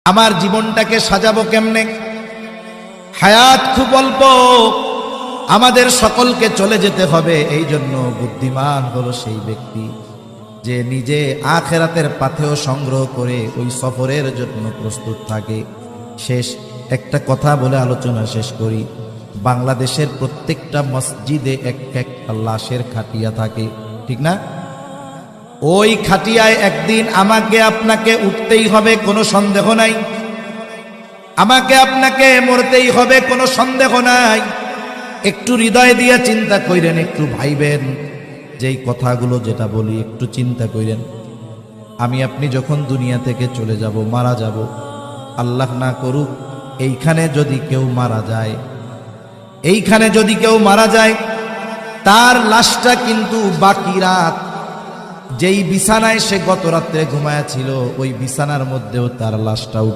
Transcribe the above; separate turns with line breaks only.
আমার জীবনটাকে সাজাবো কেমনে? হায়াত খুব অল্প, আমাদের সকলকে চলে যেতে হবে। এই জন্য বুদ্ধিমান হলো সেই ব্যক্তি যে নিজে আখেরাতের পাথেয় সংগ্রহ করে ওই সফরের জন্য প্রস্তুত থাকে। শেষ একটা কথা বলে আলোচনা শেষ করি। বাংলাদেশের প্রত্যেকটা মসজিদে একটা লাশের খাটিয়া থাকে, ঠিক না? ওই খাটিয়ায় একদিন আমাকে আপনাকে উঠতেই হবে, কোনো সন্দেহ নাই। আমাকে আপনাকে মরতেই হবে, কোনো সন্দেহ নাই। একটু হৃদয় দিয়ে চিন্তা কইরেন, একটু ভাইবেন, যেই কথাগুলো যেটা বলি একটু চিন্তা কইরেন। আমি আপনি যখন দুনিয়া থেকে চলে যাব, মারা যাব, আল্লাহ না করুক এইখানে যদি কেউ মারা যায়, এইখানে যদি কেউ মারা যায়, তার লাশটা কিন্তু বাকি রাত যেই বিছানায় সে গত রাত্রে ঘুমায়া ছিল ওই বিছানার মধ্যেও তার লাশটা